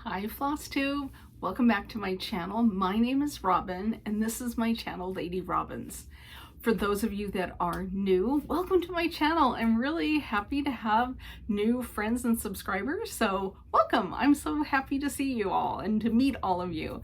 Hi FlossTube, welcome back to my channel. My name is Robin and this is my channel, Lady Robins. For those of you that are new, welcome to my channel. I'm really happy to have new friends and subscribers, so welcome. I'm so happy to see you all and to meet all of you.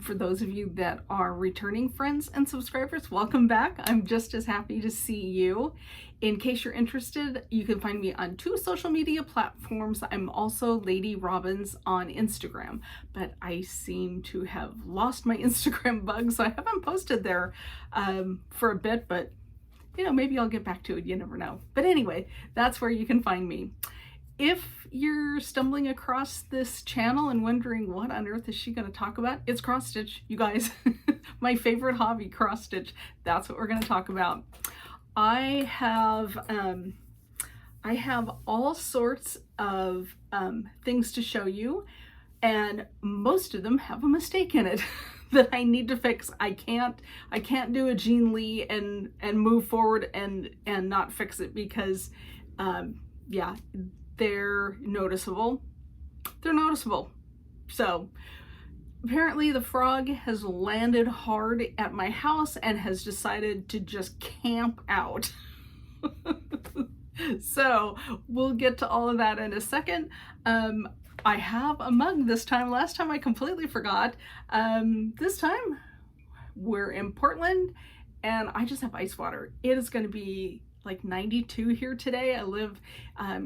For those of you that are returning friends and subscribers, welcome back. I'm just as happy to see you. In case you're interested, you can find me on 2 social media platforms. I'm also Lady Robins on Instagram, but I seem to have lost my Instagram bug, so I haven't posted there for a bit, but you know, maybe I'll get back to it, you never know. But anyway, that's where you can find me. If you're stumbling across this channel and wondering what on earth is she going to talk about, it's cross stitch, you guys. My favorite hobby, cross stitch. That's what we're going to talk about. I have all sorts of things to show you, and most of them have a mistake in it that I need to fix. I can't do a Jean Lee and move forward and not fix it because yeah, they're noticeable. They're noticeable. So apparently the frog has landed hard at my house and has decided to just camp out. So we'll get to all of that in a second. I have a mug this time. Last time I completely forgot. This time we're in Portland and I just have ice water. It is going to be like 92 here today. I live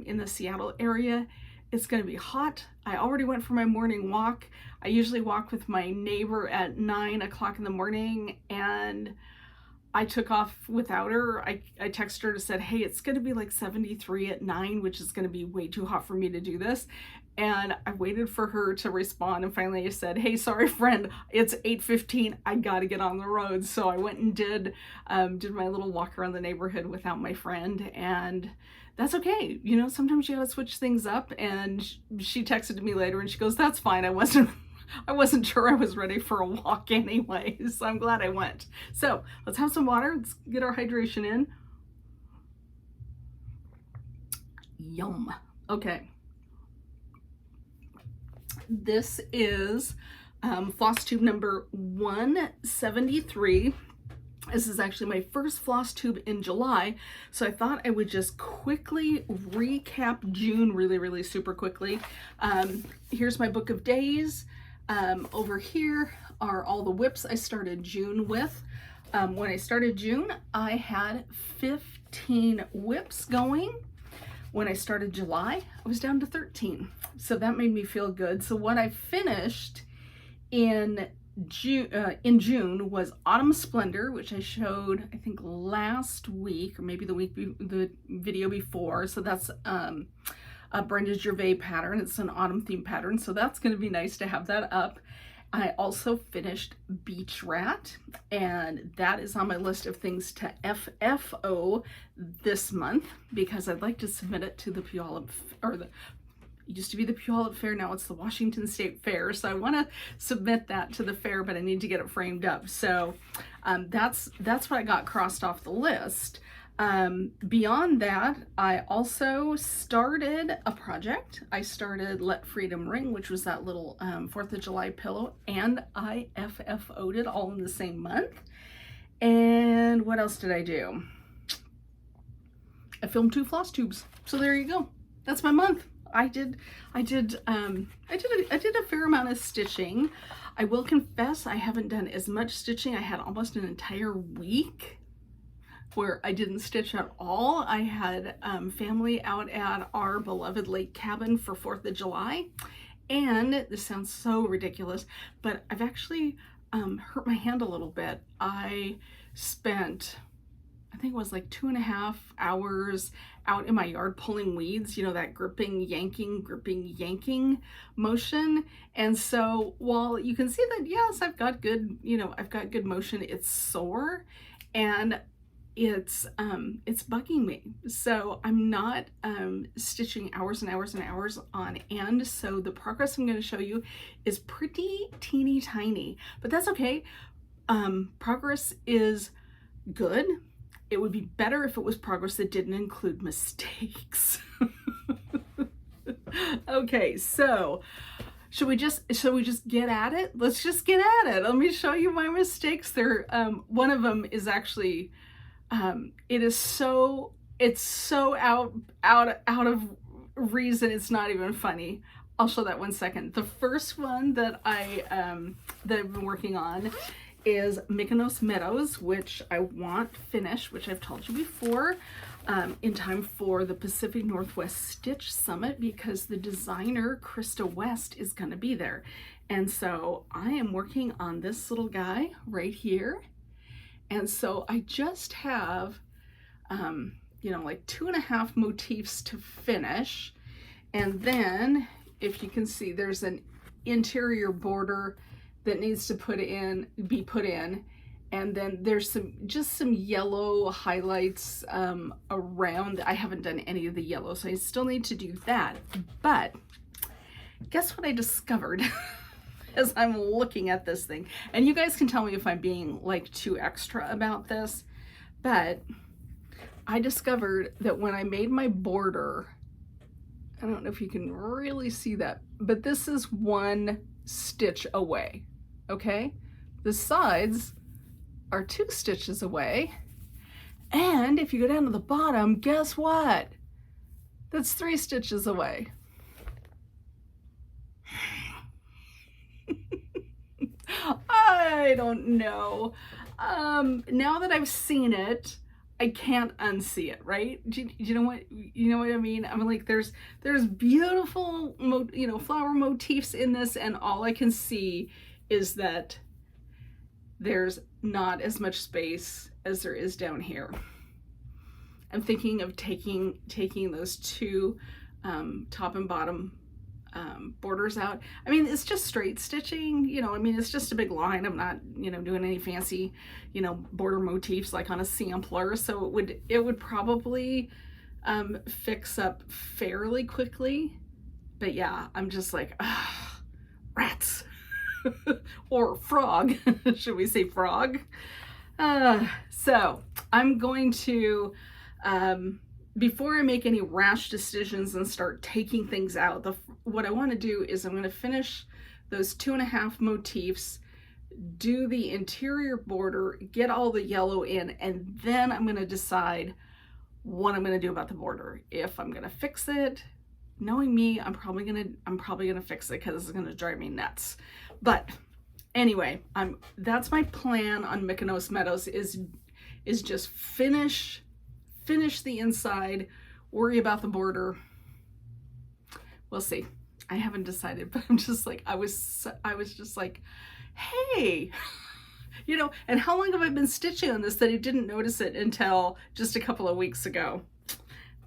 in the Seattle area. It's going to be hot. I already went for my morning walk. I usually walk with my neighbor at 9 o'clock in the morning, and I took off without her. I texted her and said, hey, it's going to be like 73 at 9, which is going to be way too hot for me to do this. And I waited for her to respond, and finally I said, hey, sorry friend, it's 8:15, I gotta get on the road. So I went and did my little walk around the neighborhood without my friend, and that's okay. You know, sometimes you gotta switch things up. And she texted me later and she goes, that's fine, I wasn't sure I was ready for a walk anyway, so I'm glad I went. So let's have some water, let's get our hydration in. Yum. Okay. This is FlossTube number 173. This is actually my first floss tube in July, so I thought I would just quickly recap June really super quickly. Here's my book of days. Over here are all the whips I started June with. When I started June, I had 15 whips going. When I started July, I was down to 13. So that made me feel good. So what I finished in June was Autumn Splendor, which I showed, I think, last week, or maybe the video before. So that's a Brenda Gervais pattern. It's an autumn theme pattern. So that's going to be nice to have that up. I also finished Beach Rat, and that is on my list of things to FFO this month because I'd like to submit it to the Puyallup, or it used to be the Puyallup Fair, now it's the Washington State Fair. So I want to submit that to the fair, but I need to get it framed up. So that's what I got crossed off the list. Beyond that, I also started a project. I started Let Freedom Ring, which was that little 4th of July pillow, and I FFO'd it all in the same month. And what else did I do? I filmed 2 floss tubes. So there you go. That's my month. I did a fair amount of stitching. I will confess I haven't done as much stitching. I had almost an entire week where I didn't stitch at all. I had family out at our beloved lake cabin for 4th of July. And this sounds so ridiculous, but I've actually hurt my hand a little bit. I spent, I think it was like 2.5 hours out in my yard pulling weeds, you know, that gripping, yanking motion. And so while you can see that, yes, I've got good, you know, I've got good motion, it's sore and it's bugging me. So I'm not stitching hours and hours and hours on end. So the progress I'm going to show you is pretty teeny tiny, but that's okay. Progress is good. It would be better if it was progress that didn't include mistakes. Okay, so should we just get at it? Let's just get at it. Let me show you my mistakes. There, one of them is actually, it's so out of reason. It's not even funny. I'll show that one second. The first one that I've been working on is Mykonos Meadows, which I want finished, which I've told you before, in time for the Pacific Northwest Stitch Summit, because the designer Krista West is going to be there. And so I am working on this little guy right here. And so I just have, you know, like 2.5 motifs to finish. And then, if you can see, there's an interior border that needs to be put in. And then there's just some yellow highlights around. I haven't done any of the yellow, so I still need to do that. But guess what I discovered as I'm looking at this thing? And you guys can tell me if I'm being like too extra about this, but I discovered that when I made my border, I don't know if you can really see that, but this is 1 stitch away, okay? The sides are 2 stitches away. And if you go down to the bottom, guess what? That's 3 stitches away. I don't know. Now that I've seen it, I can't unsee it, right? Do you know what I mean? I mean, like, there's beautiful, you know, flower motifs in this, and all I can see is that there's not as much space as there is down here. I'm thinking of taking those 2 top and bottom borders out. I mean, it's just straight stitching, you know, I mean, it's just a big line. I'm not, you know, doing any fancy, you know, border motifs like on a sampler. So it would probably fix up fairly quickly. But yeah, I'm just like, rats. Or frog. Should we say frog? So I'm going to, before I make any rash decisions and start taking things out, what I want to do is I'm going to finish those 2.5 motifs, do the interior border, get all the yellow in, and then I'm going to decide what I'm going to do about the border. If I'm going to fix it, knowing me, I'm probably going to fix it, because it's going to drive me nuts. But anyway, that's my plan on Mykonos Meadows, is just finish the inside, worry about the border. We'll see. I haven't decided, but I'm just like, I was just like, hey, you know, and how long have I been stitching on this that I didn't notice it until just a couple of weeks ago?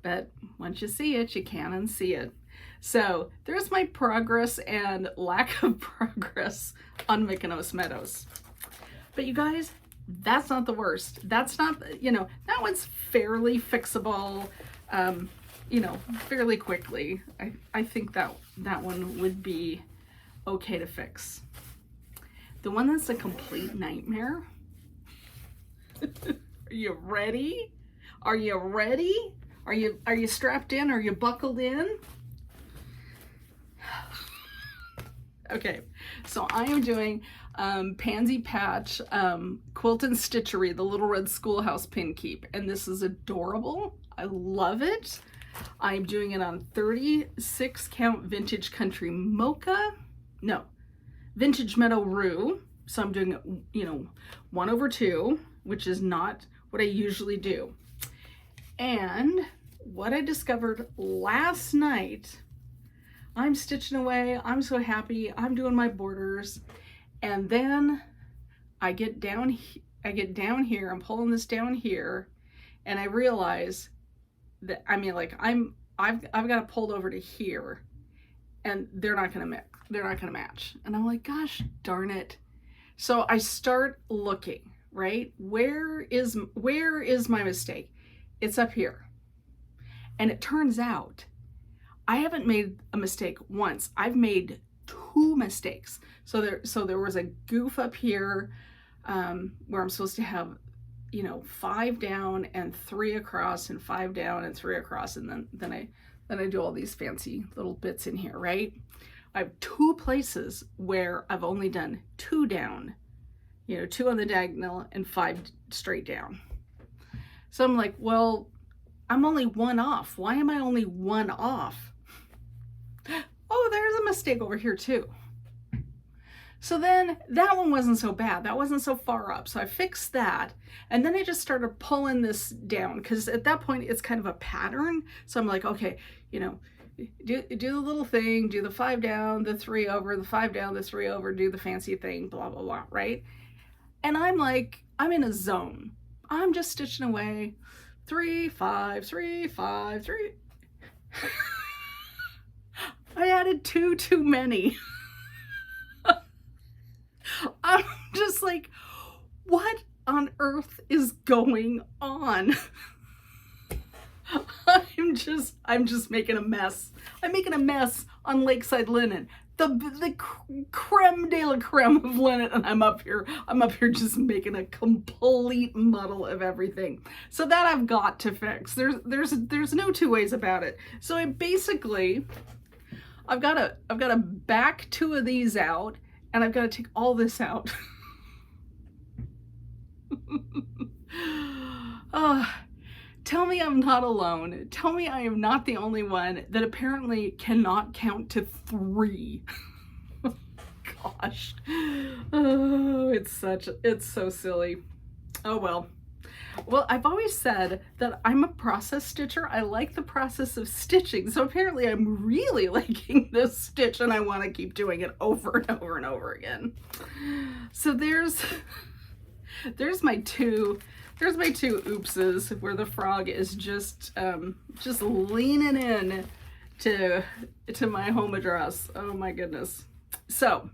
But once you see it, you can't unsee it. So there's my progress and lack of progress on Mykonos Meadows. But you guys, that's not the worst. That's not, you know, that one's fairly fixable, you know, fairly quickly. I think that one would be okay to fix. The one that's a complete nightmare. Are you ready? Are you ready? Are you strapped in? Are you buckled in? Okay, so I am doing Pansy Patch Quilt and Stitchery, the Little Red Schoolhouse pin keep, and this is adorable. I love it. I'm doing it on 36 count Vintage Country Mocha, no, Vintage Meadow Rue. So I'm doing it, you know, 1/2, which is not what I usually do. And what I discovered last night, I'm stitching away, I'm so happy, I'm doing my borders, and then I get down here, I'm pulling this down here, and I realize that, I mean, like, I've got it pulled over to here, and they're not gonna match. And I'm like, gosh darn it. So I start looking, right? Where is my mistake? It's up here. And it turns out I haven't made a mistake once. I've made 2 mistakes. So there was a goof up here where I'm supposed to have, you know, 5 down and 3 across, and 5 down and 3 across, and then I do all these fancy little bits in here, right? I have 2 places where I've only done 2 down, you know, 2 on the diagonal and 5 straight down. So I'm like, well, I'm only 1 off. Why am I only 1 off? Oh, there's a mistake over here too. So then that one wasn't so bad. That wasn't so far up. So I fixed that. And then I just started pulling this down because at that point it's kind of a pattern. So I'm like, okay, you know, do the little thing, do the 5 down, the 3 over, the 5 down, the 3 over, do the fancy thing, blah, blah, blah, right? And I'm like, I'm in a zone. I'm just stitching away 3, 5, 3, 5, 3. I added 2 too many. I'm just like, what on earth is going on? I'm just making a mess. I'm making a mess on Lakeside linen. The creme de la creme of linen, and I'm up here just making a complete muddle of everything. So that I've got to fix. There's no 2 ways about it. So I basically, I've got to back 2 of these out, and I've got to take all this out. Tell me I'm not alone. Tell me I am not the only one that apparently cannot count to 3. Gosh. Oh, it's so silly. Oh well. Well, I've always said that I'm a process stitcher. I like the process of stitching. So apparently I'm really liking this stitch and I want to keep doing it over and over and over again. So there's my two oopses where the frog is just leaning in to my home address. Oh my goodness. So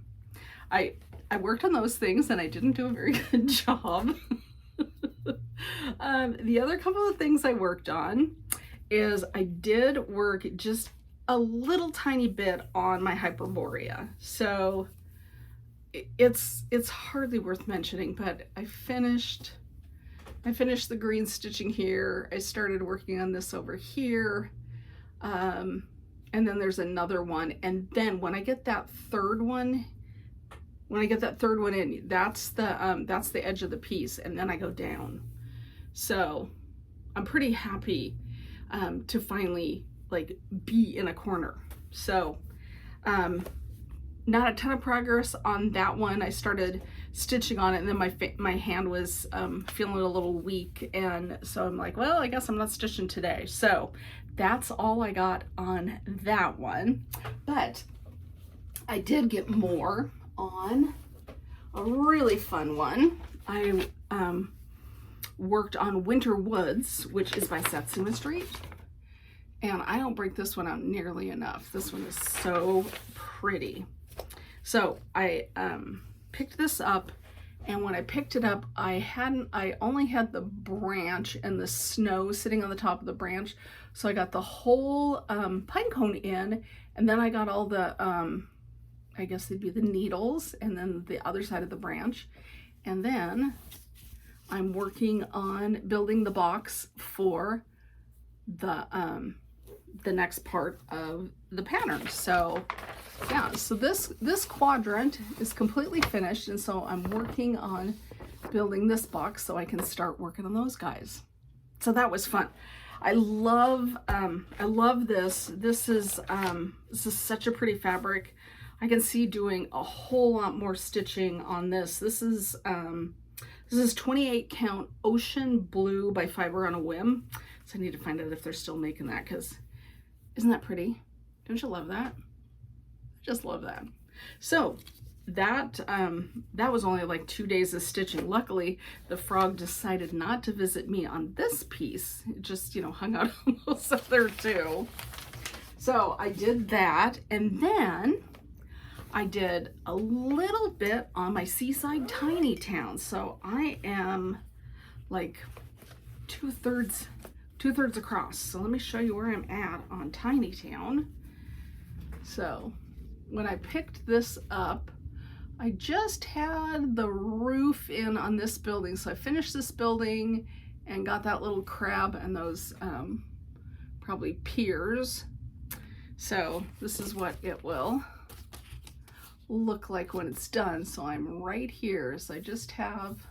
I worked on those things and I didn't do a very good job. The other couple of things I worked on is I did work just a little tiny bit on my Hyperboria. So it's hardly worth mentioning, but I finished the green stitching here. I started working on this over here. And then there's another one. And then when I get that third one in, that's the edge of the piece, and then I go down. So I'm pretty happy to finally like be in a corner. So not a ton of progress on that one. I started stitching on it and then my hand was feeling a little weak, and so I'm like, well, I guess I'm not stitching today. So that's all I got on that one. But I did get more on a really fun one. I worked on Winter Woods, which is by Satsuma Street, and I don't break this one out nearly enough. This one is so pretty. So I picked this up, and when I picked it up, I only had the branch and the snow sitting on the top of the branch. So I got the whole pine cone in, and then I got all the I guess they'd be the needles, and then the other side of the branch. And then I'm working on building the box for the next part of the pattern. So yeah, so this quadrant is completely finished, and so I'm working on building this box so I can start working on those guys. So that was fun. I love this. This is such a pretty fabric. I can see doing a whole lot more stitching on this. This is 28 count Ocean Blue by Fiber on a Whim. So I need to find out if they're still making that, because isn't that pretty? Don't you love that? Just love that. So that was only like 2 days of stitching. Luckily, the frog decided not to visit me on this piece. It just, you know, hung out on those other 2. So I did that, and then I did a little bit on my Seaside Tiny Town. So I am like two-thirds across. So let me show you where I'm at on Tiny Town. So when I picked this up, I just had the roof in on this building. So I finished this building and got that little crab and those probably piers. So this is what it will look like when it's done. So I'm right here. So I just have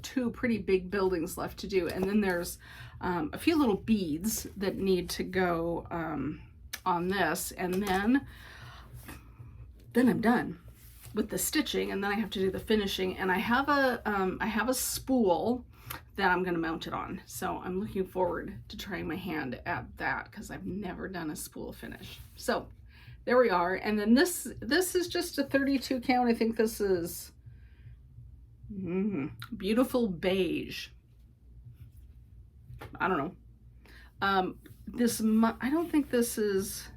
two pretty big buildings left to do. And then there's a few little beads that need to go on this. And then I'm done with the stitching, and then I have to do the finishing. And I have a spool that I'm going to mount it on. So I'm looking forward to trying my hand at that because I've never done a spool finish. So there we are. And then this is just a 32 count. I think this is beautiful beige. I don't know. I don't think this is,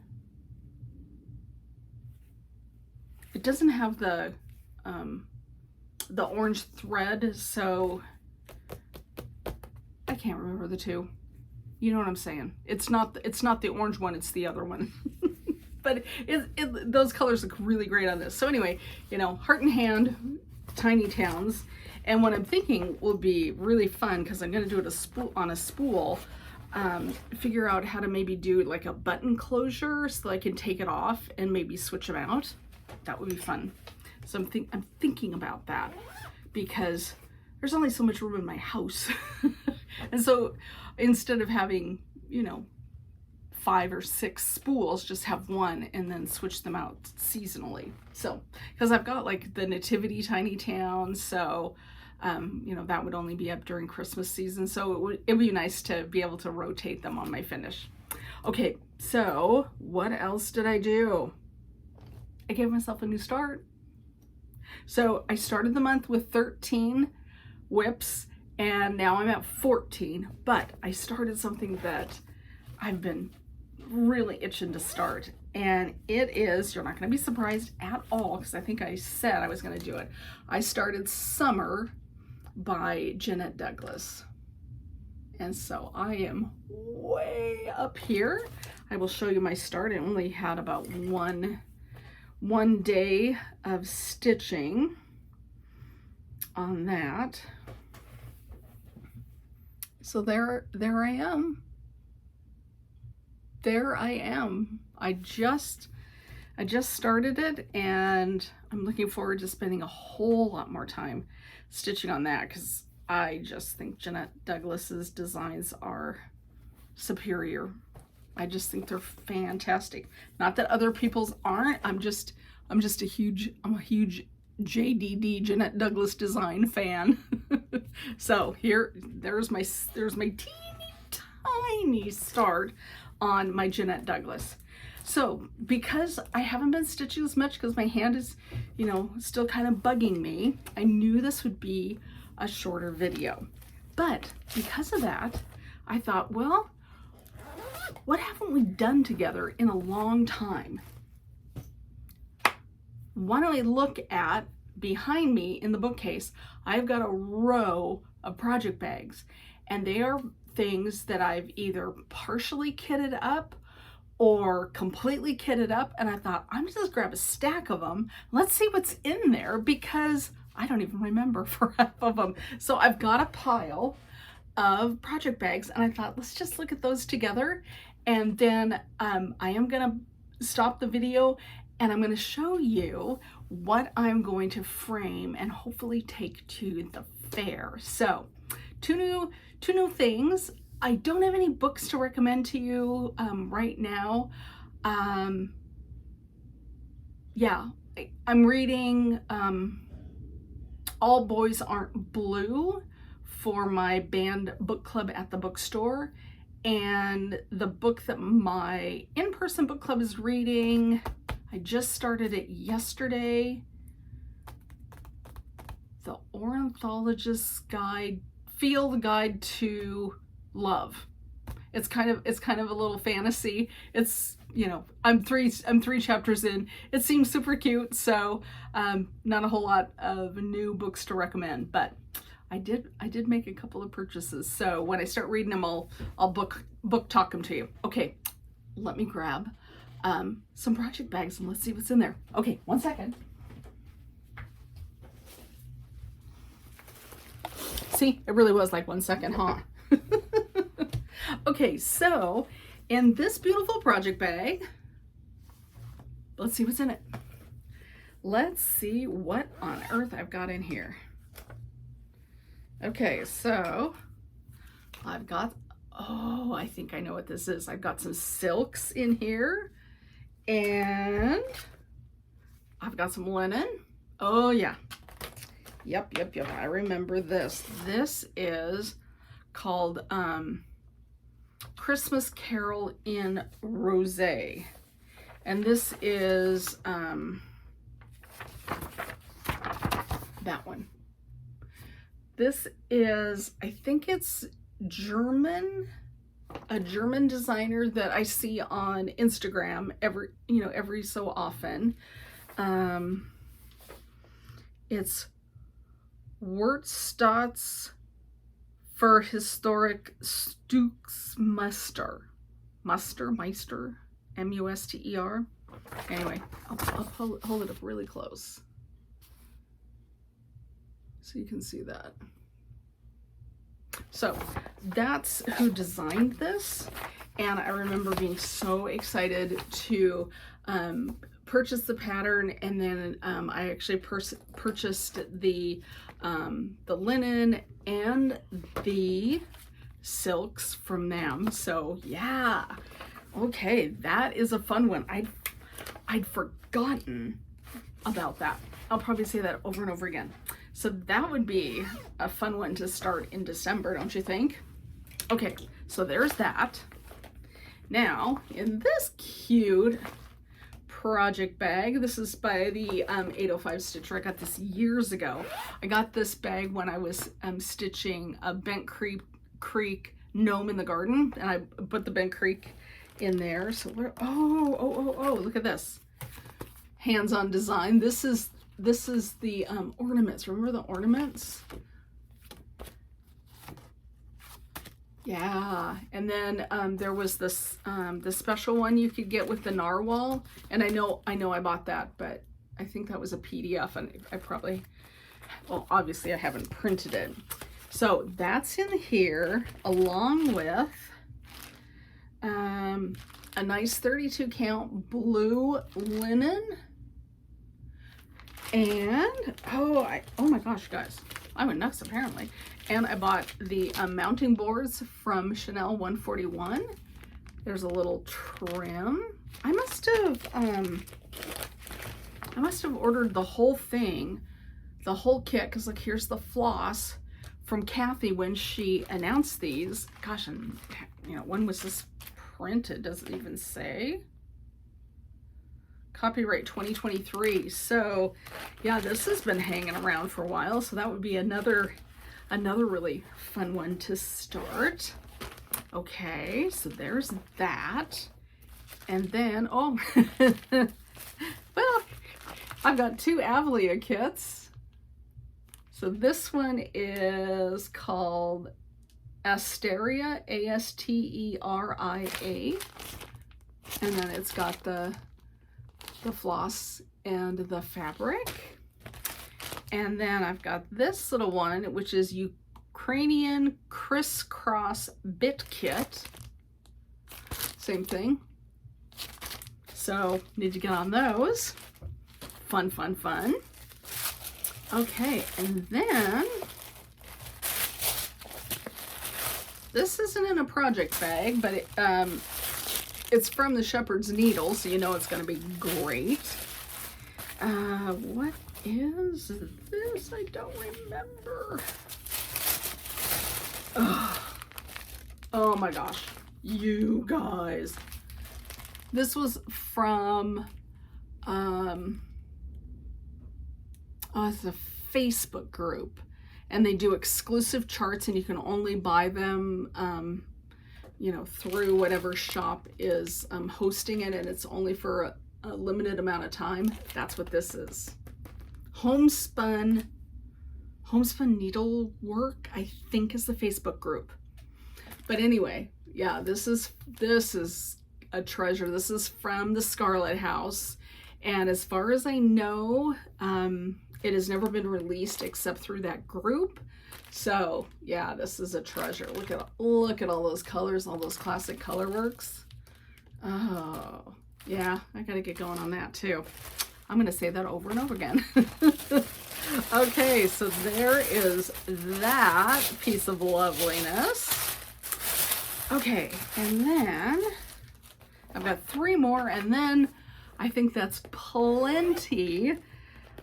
it doesn't have the orange thread, so I can't remember the two. You know what I'm saying? It's not the orange one, it's the other one. But those colors look really great on this. So anyway, you know, heart and hand, tiny towns. And what I'm thinking will be really fun, because I'm going to do it on a spool, figure out how to maybe do like a button closure so I can take it off and maybe switch them out. That would be fun. So I'm thinking about that, because there's only so much room in my house. And so instead of having, you know, 5 or 6 spools, just have one and then switch them out seasonally. So, because I've got like the Nativity Tiny Town, so you know, that would only be up during Christmas season, so it would be nice to be able to rotate them on my finish. Okay, so what else did I do? I gave myself a new start. So I started the month with 13 whips, and now I'm at 14, but I started something that I've been really itching to start, and it is, you're not going to be surprised at all, because I think I said I was going to do it. I started Summer by Jeannette Douglas, and so I am way up here. I will show you my start. I only had about one day of stitching on that. So there I am. There I am. I just started it, and I'm looking forward to spending a whole lot more time stitching on that, because I just think Jeannette Douglas's designs are superior. I just think they're fantastic. Not that other people's aren't. I'm a huge JDD, Jeannette Douglas design fan. So there's my teeny tiny start on my Jeannette Douglas. So because I haven't been stitching as much, because my hand is, you know, still kind of bugging me, I knew this would be a shorter video. But because of that, I thought, well, what haven't we done together in a long time? Why don't I look at behind me in the bookcase? I've got a row of project bags, and they are things that I've either partially kitted up or completely kitted up, and I thought, I'm just grab a stack of them. Let's see what's in there, because I don't even remember for half of them. So I've got a pile of project bags, and I thought, let's just look at those together. And then I am gonna stop the video, and I'm gonna show you what I'm going to frame and hopefully take to the fair. So two new things. I don't have any books to recommend to you right now. Yeah, I'm reading All Boys Aren't Blue for my band book club at the bookstore, and the book that my in-person book club is reading, I just started it yesterday, The Ornithologist's Field Guide to Love. It's kind of a little fantasy. It's, you know, I'm three chapters in. It seems super cute, so not a whole lot of new books to recommend, but I did make a couple of purchases. So when I start reading them, I'll book talk them to you. Okay, let me grab some project bags and let's see what's in there. Okay, 1 second. See, it really was like 1 second, huh? Okay, so in this beautiful project bag, let's see what's in it. let's see what on earth I've got in here. Okay, so I've got, oh, I think I know what this is. I've got some silks in here, and I've got some linen. Oh yeah. Yep. I remember this. This is called Christmas Carol in Rosé. And this is that one. This is, I think it's German, a German designer that I see on Instagram every so often. It's Werkstatts für historic Stücksmeister. Meister, M-U-S-T-E-R. Anyway, I'll hold it up really close so you can see that. So that's who designed this, and I remember being so excited to purchase the pattern, and then I actually purchased the linen and the silks from them. So yeah, okay, that is a fun one. I'd forgotten about that. I'll probably say that over and over again. So that would be a fun one to start in December, don't you think? Okay, so there's that. Now, in this cute project bag, this is by the 805 Stitcher. I got this years ago. I got this bag when I was stitching a Bent Creek gnome in the garden, and I put the Bent Creek in there. So where, oh, look at this. Hands-on design. This is the ornaments. Remember the ornaments? Yeah, and then there was this the special one you could get with the narwhal, and I know I bought that, but I think that was a PDF, and I probably, well, obviously I haven't printed it. So that's in here, along with a nice 32 count blue linen, and oh my gosh, guys, I went nuts apparently. And I bought the mounting boards from Chanel 141. There's a little trim. I must have ordered the whole thing, the whole kit, because look, here's the floss from Kathy when she announced these. Gosh, and when was this printed? Does it even say? Copyright 2023. So yeah, this has been hanging around for a while, so that would be another really fun one to start. Okay, so there's that. And then, oh, well, I've got two Avlea kits. So this one is called Asteria, A-S-T-E-R-I-A. And then it's got the floss and the fabric. And then I've got this little one, which is Ukrainian crisscross bit kit. Same thing. So need to get on those. Fun. Okay, and then this isn't in a project bag, but it's from the Shepherd's Needle, so you know it's going to be great. What is this? I don't remember. Oh my gosh, you guys. This was from, it's a Facebook group, and they do exclusive charts, and you can only buy them, through whatever shop is hosting it, and it's only for a limited amount of time. That's what this is. Homespun needlework, I think, is the Facebook group. But anyway, yeah, this is a treasure. This is from the Scarlet House, and as far as I know, it has never been released except through that group. So yeah, this is a treasure. Look at all those colors, all those classic color works. Oh yeah, I gotta get going on that too. I'm going to say that over and over again. Okay, so there is that piece of loveliness. Okay, and then I've got 3 more, and then I think that's plenty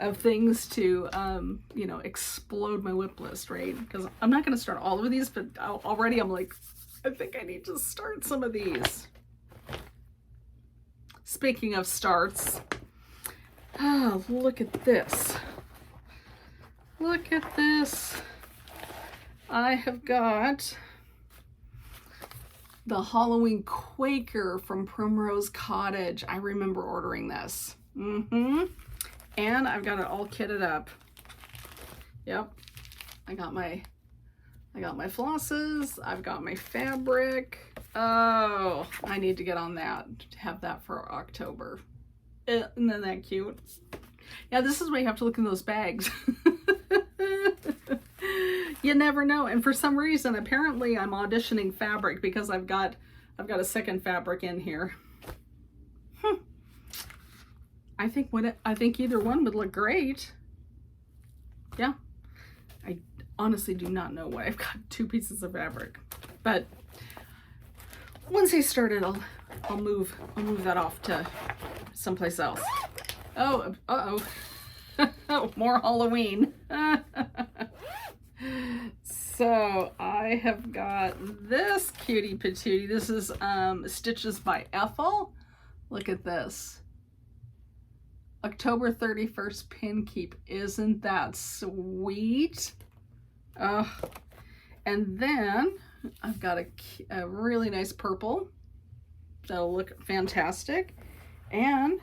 of things to, you know, explode my whip list, right? Because I'm not going to start all of these, but already I'm like, I think I need to start some of these. Speaking of starts, oh, look at this. Look at this. I have got the Halloween Quaker from Primrose Cottage. I remember ordering this. And I've got it all kitted up. Yep. I got my flosses. I've got my fabric. Oh, I need to get on that. Have that for October. Isn't that cute? Yeah, this is why you have to look in those bags. You never know. And for some reason, apparently I'm auditioning fabric because I've got a second fabric in here. I think either one would look great. Yeah. I honestly do not know why I've got 2 pieces of fabric. But once I start it, I'll move that off to someplace else. Oh, uh-oh. More Halloween. So I have got this cutie patootie. This is Stitches by Ethel. Look at this. October 31st pin keep. Isn't that sweet? Oh. And then I've got a really nice purple. That'll look fantastic. And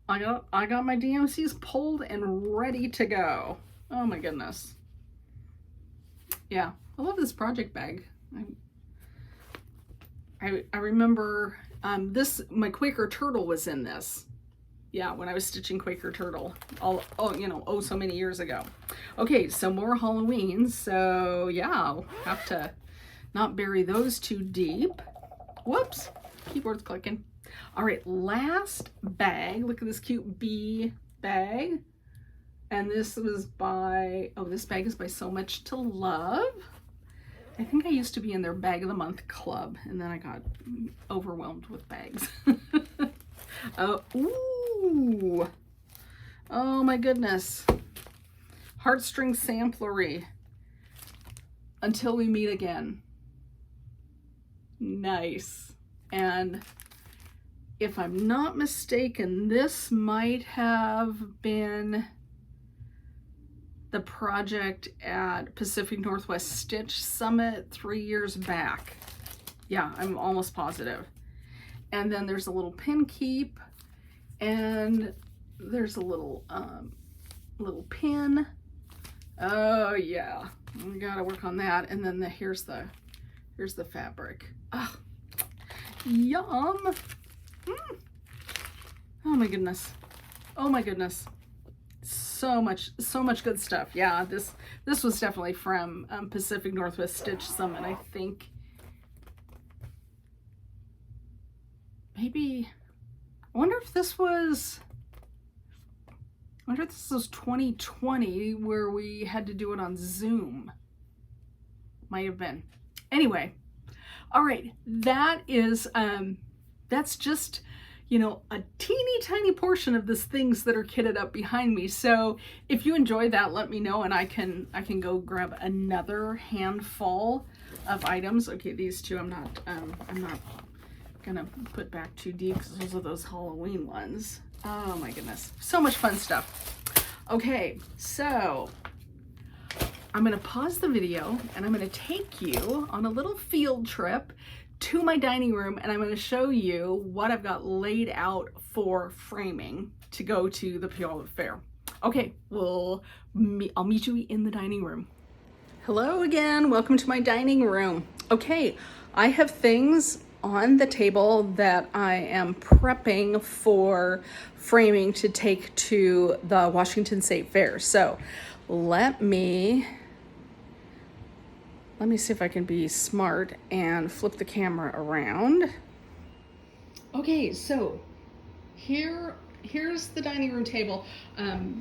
I got my DMCs pulled and ready to go. Oh my goodness. Yeah, I love this project bag. I remember my Quaker Turtle was in this. Yeah, when I was stitching Quaker Turtle, so many years ago. Okay, so more Halloween. So yeah, I'll have to not bury those too deep. Whoops, keyboard's clicking. All right, last bag. Look at this cute bee bag. And this was by, this bag is by So Much to Love. I think I used to be in their Bag of the Month club, and then I got overwhelmed with bags. Ooh. Oh my goodness. Heartstring Samplery. Until We Meet Again. Nice. And if I'm not mistaken, this might have been the project at Pacific Northwest Stitch Summit 3 years back. Yeah, I'm almost positive. And then there's a little pin keep, and there's a little pin. Oh yeah, we gotta work on that. And then here's the fabric. Oh, yum. Oh my goodness. Oh my goodness. So much good stuff. Yeah, this was definitely from Pacific Northwest Stitch Summit. I think maybe, I wonder if this was 2020 where we had to do it on Zoom. Might have been. Anyway, all right, that is that's just, you know, a teeny tiny portion of this things that are kitted up behind me. So if you enjoy that, let me know, and I can go grab another handful of items. Okay, these two I'm not gonna put back too deep because those are those Halloween ones. Oh my goodness, so much fun stuff. Okay, so I'm gonna pause the video and I'm gonna take you on a little field trip to my dining room, and I'm going to show you what I've got laid out for framing to go to the Puyallup Fair. Okay, I'll meet you in the dining room. Hello again, welcome to my dining room. Okay, I have things on the table that I am prepping for framing to take to the Washington State Fair. So let me see if I can be smart and flip the camera around. Okay, so here here's the dining room table.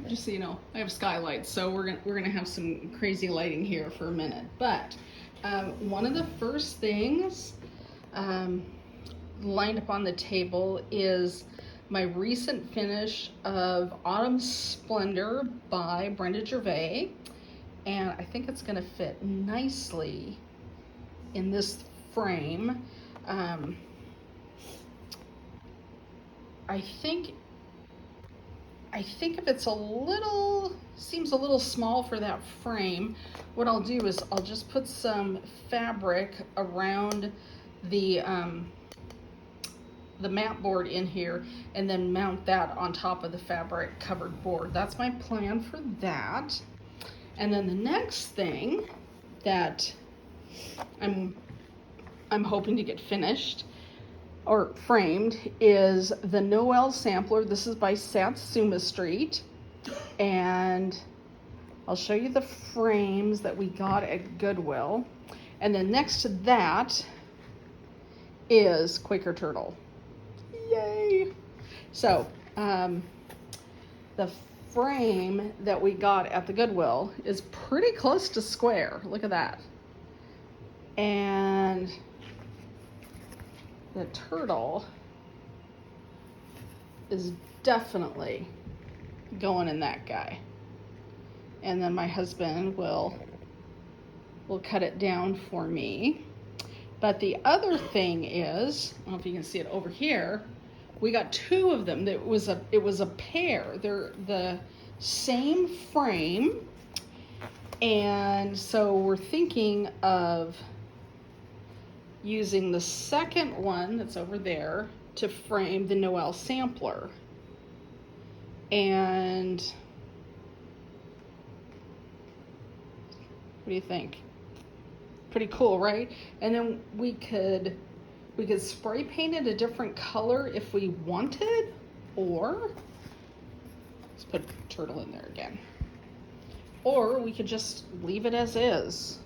Just so you know, I have skylights, so we're gonna have some crazy lighting here for a minute. But one of the first things lined up on the table is my recent finish of Autumn Splendor by Brenda Gervais, and I think it's gonna fit nicely in this frame. I think if it's seems a little small for that frame, what I'll do is I'll just put some fabric around the mat board in here and then mount that on top of the fabric covered board. That's my plan for that. And then the next thing that I'm hoping to get finished or framed is the Noel sampler. This is by Satsuma Street, and I'll show you the frames that we got at Goodwill. And then next to that is Quaker Turtle. Yay! So the frame that we got at the Goodwill is pretty close to square. Look at that. And the turtle is definitely going in that guy. And then my husband will cut it down for me. But the other thing is, I don't know if you can see it over here, we got two of them. It was a pair. They're the same frame. And so we're thinking of using the second one that's over there to frame the Noel sampler. And what do you think? Pretty cool, right? And then we could spray paint it a different color if we wanted, or let's put turtle in there again. Or we could just leave it as is.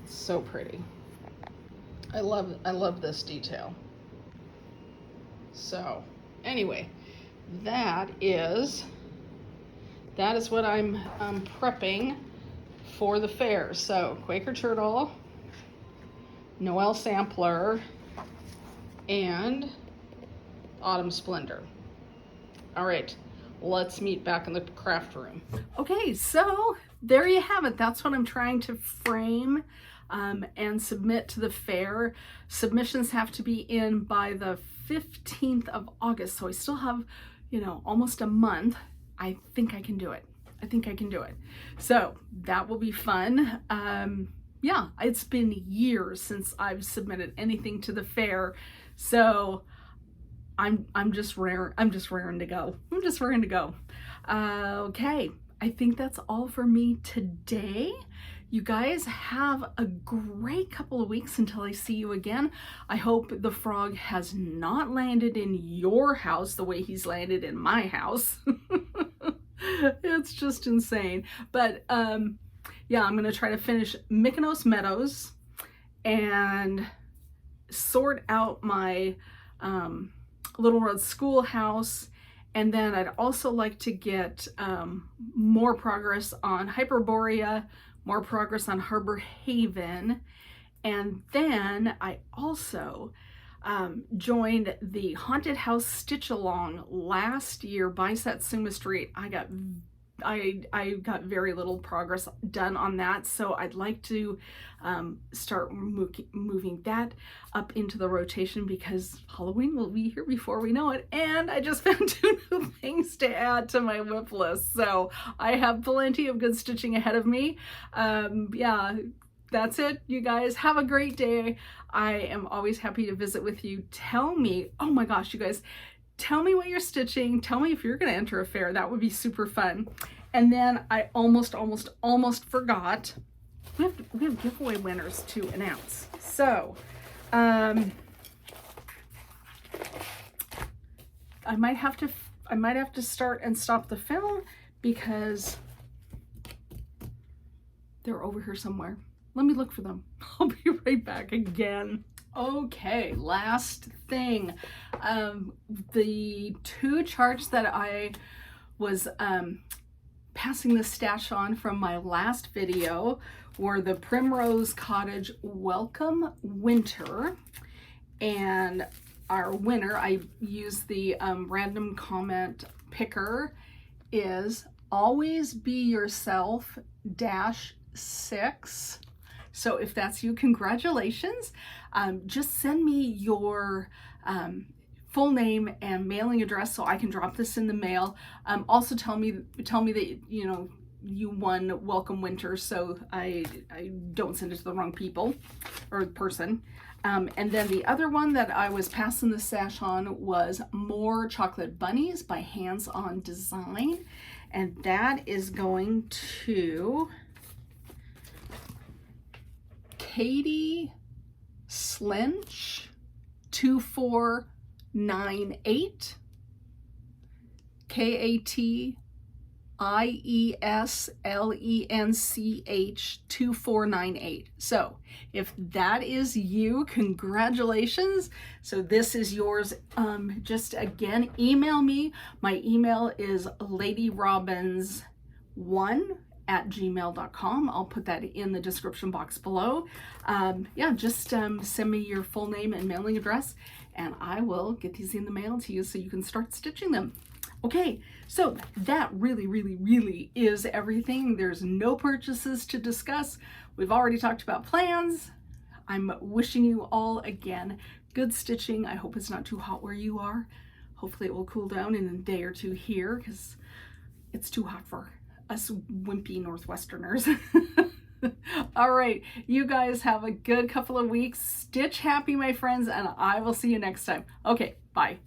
It's so pretty. I love this detail. So anyway, that is what I'm prepping for the fair. So Quaker Turtle, Noel sampler, and Autumn Splendor. All right, let's meet back in the craft room. Okay, so there you have it. That's what I'm trying to frame and submit to the fair. Submissions have to be in by the 15th of August, so I still have, almost a month. I think I can do it. So that will be fun. Yeah, it's been years since I've submitted anything to the fair, so I'm just raring to go. Okay, I think that's all for me today. You guys have a great couple of weeks until I see you again. I hope the frog has not landed in your house the way he's landed in my house. It's just insane. But yeah, I'm gonna try to finish Mykonos Meadows and sort out my Little Red Schoolhouse, and then I'd also like to get more progress on Hyperboria, more progress on Harbor Haven, and then I also joined the Haunted House Stitch Along last year by Satsuma Street. I got very little progress done on that, so I'd like to start moving that up into the rotation because Halloween will be here before we know it, and I just found 2 new things to add to my whip list, so I have plenty of good stitching ahead of me. Yeah, that's it. You guys have a great day. I am always happy to visit with you. Tell me, oh my gosh, you guys, tell me what you're stitching. Tell me if you're going to enter a fair. That would be super fun. And then I almost forgot. We have giveaway winners to announce. So, I might have to start and stop the film because they're over here somewhere. Let me look for them. I'll be right back again. Okay, last thing. The 2 charts that I was passing the stash on from my last video were the Primrose Cottage Welcome Winter, and our winner, I used the random comment picker, is Always Be Yourself -6. So if that's you, congratulations. Just send me your full name and mailing address so I can drop this in the mail. Also tell me that, you know, you won Welcome Winter, so I don't send it to the wrong people or person. And then the other one that I was passing the stash on was More Chocolate Bunnies by Hands On Design. And that is going to Katie Slench 2498, KATIESLENCH 2498. So if that is you, congratulations. So this is yours. Just again, email me. My email is ladyrobins1@gmail.com. I'll put that in the description box below. Yeah, just send me your full name and mailing address, and I will get these in the mail to you so you can start stitching them. Okay, so that really is everything. There's no purchases to discuss. We've already talked about plans. I'm wishing you all, again, good stitching. I hope it's not too hot where you are. Hopefully it will cool down in a day or 2 here, because it's too hot for us wimpy Northwesterners. All right, you guys have a good couple of weeks. Stitch happy, my friends, and I will see you next time. Okay, bye.